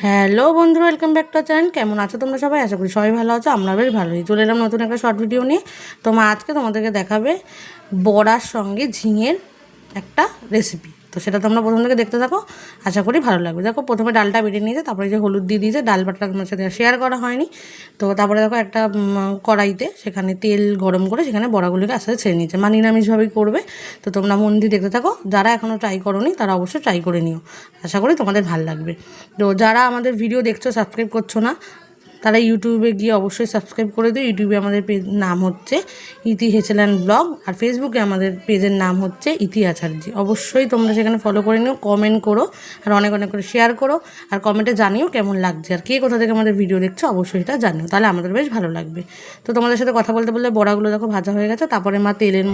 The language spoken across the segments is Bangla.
হ্যালো বন্ধুরা, ওয়েলকাম ব্যাক টু চ্যানেল। কেমন আছো তোমরা সবাই? আশা করি সবাই ভালো আছো, আমরা বেশ ভালোই। চলে এলাম নতুন একটা শর্ট ভিডিও নিয়ে। আজকে তোমাদেরকে দেখাবে বড়ার সঙ্গে ঝিঙের একটা রেসিপি। তো সেটা তোমরা প্রথম থেকে দেখতে থাকো, আশা করি ভালো লাগবে। দেখো, প্রথমে ডালটা বেটে নিয়েছে, তারপরে যে হলুদ দিয়ে দিয়েছে। ডাল বাটাটা তোমার সাথে শেয়ার করা হয়নি। তো তারপরে দেখো একটা কড়াইতে সেখানে তেল গরম করে সেখানে বড়াগুলোকে আস্তে আস্তে ছেড়ে নিয়েছে। নিরামিষভাবেই করবে। তো তোমরা মন দিয়ে দেখতে থাকো। যারা এখনও ট্রাই করোনি তারা অবশ্যই ট্রাই করে নিও, আশা করি তোমাদের ভালো লাগবে। তো যারা আমাদের ভিডিও দেখছো, সাবস্ক্রাইব করছো না, তারা ইউটিউবে গিয়ে অবশ্যই সাবস্ক্রাইব করে দিও। ইউটিউবে আমাদের পেজ নাম হচ্ছে ইতি হেচেল্যান্ড ব্লগ, আর ফেসবুকে আমাদের পেজের নাম হচ্ছে ইতি আচার্যি। অবশ্যই তোমরা সেখানে ফলো করে নিও, কমেন্ট করো, আর অনেক অনেক করে শেয়ার করো, আর কমেন্টে জানিও কেমন লাগছে, আর কে কোথা থেকে আমাদের ভিডিও দেখছো অবশ্যই এটা জানিও, তাহলে আমাদের বেশ ভালো লাগবে। তো তোমাদের সাথে কথা বলতে বলতে বড়াগুলো দেখো ভাজা হয়ে গেছে। তারপরে মা তেলের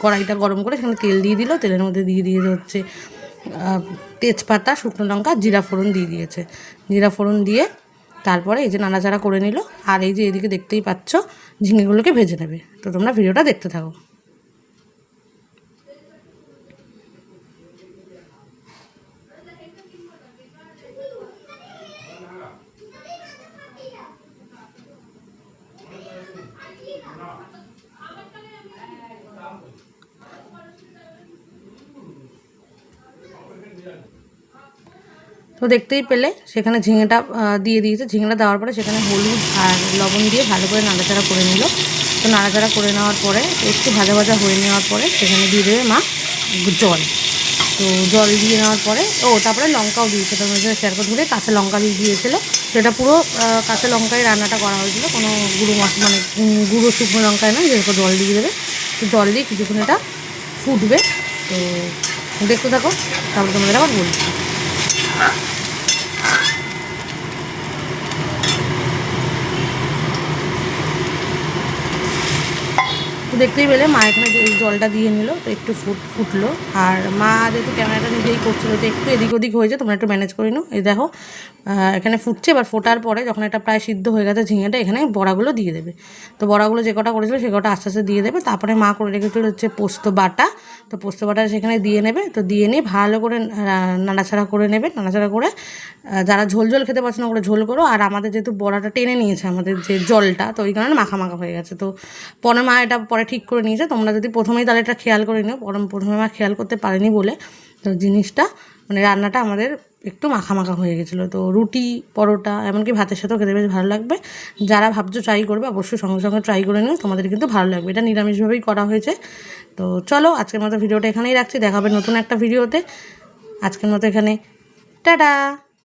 কড়াইটা গরম করে সেখানে তেল দিয়ে দিল। তেলের মধ্যে দিয়ে দিয়েছে হচ্ছে তেজপাতা, শুকনো লঙ্কা, জিরা ফোড়ন দিয়ে দিয়েছে। জিরা ফোড়ন দিয়ে তারপরে এই যে নাড়াচাড়া করে নিল। আর এই যে এদিকে দেখতেই পাচ্ছ ঝিঙেগুলোকে ভেজে নেবে। তো তোমরা ভিডিওটা দেখতে থাকো। তো দেখতেই পেলে সেখানে ঝিঙেটা দিয়ে দিয়েছে। ঝিঙেটা দেওয়ার পরে সেখানে হলুদ আর লবণ দিয়ে ভালো করে নাড়াচাড়া করে নিল। তো নাড়াচাড়া করে নেওয়ার পরে একটু ভাজা ভাজা হয়ে নেওয়ার পরে সেখানে দিয়ে দেবে মা জল। তো জল দিয়ে নেওয়ার পরে তারপরে লঙ্কাও দিয়েছে। তোমার সাথে শেয়ার করে ধরে কাঁচা লঙ্কা দিয়ে দিয়েছিলো। সেটা পুরো কাঁচা লঙ্কায় রান্নাটা করা হয়েছিল, কোনো গুঁড়ো গুঁড়ো শুকনো লঙ্কায় নয়। যেরকম জল দিয়ে দেবে। তো জল দিয়ে কিছুক্ষণ এটা ফুটবে। তো দেখতে থাকো, তারপরে তোমাদের আবার বলছি। দেখতেই পেলে মা এখানে জলটা দিয়ে নিল। তো একটু ফুটলো। আর মা যেহেতু ক্যামেরাটা নিজেই করছিলো, তো একটু এদিক ওদিক হয়েছে, তোমরা একটু ম্যানেজ করে নিও। এই দেখো এখানে ফুটছে। এবার ফোটার পরে যখন এটা প্রায় সিদ্ধ হয়ে গেছে ঝিঙেটা, এখানে বড়াগুলো দিয়ে দেবে। তো বড়াগুলো যে কটা করেছিল সে কটা আস্তে আস্তে দিয়ে দেবে। তারপরে মা করে রেখেছিল হচ্ছে পোস্ত বাটা। তো পোস্ত বাটা সেখানে দিয়ে নেবে। তো দিয়ে নিয়ে ভালো করে নাড়াচাড়া করে নেবে। নাড়াচাড়া করে যারা ঝোল ঝোল খেতে পছন্দ করে ঝোল করো। আর আমাদের যেহেতু বড়াটা টেনে নিয়েছে আমাদের যে জলটা, তো ওই কারণে মাখা মাখা হয়ে গেছে। তো পরে মা এটা পরে ঠিক করে নিয়েছে। তোমরা যদি প্রথমেই তাহলে এটা খেয়াল করে নিও। প্রথমে মা খেয়াল করতে পারেনি বলে তো জিনিসটা রান্নাটা আমাদের একটু মাখা মাখা হয়ে গেছিলো। তো রুটি, পরোটা, এমনকি ভাতের সাথেও খেতে বেশ ভালো লাগবে। যারা ভাবছো ট্রাই করবে অবশ্যই সঙ্গে সঙ্গে ট্রাই করে নিও, তোমাদের কিন্তু ভালো লাগবে। এটা নিরামিষভাবেই করা হয়েছে। তো চলো, আজকের মতো ভিডিওটা এখানেই রাখছি। দেখা হবে নতুন একটা ভিডিওতে। আজকের মতো এখানে টাটা।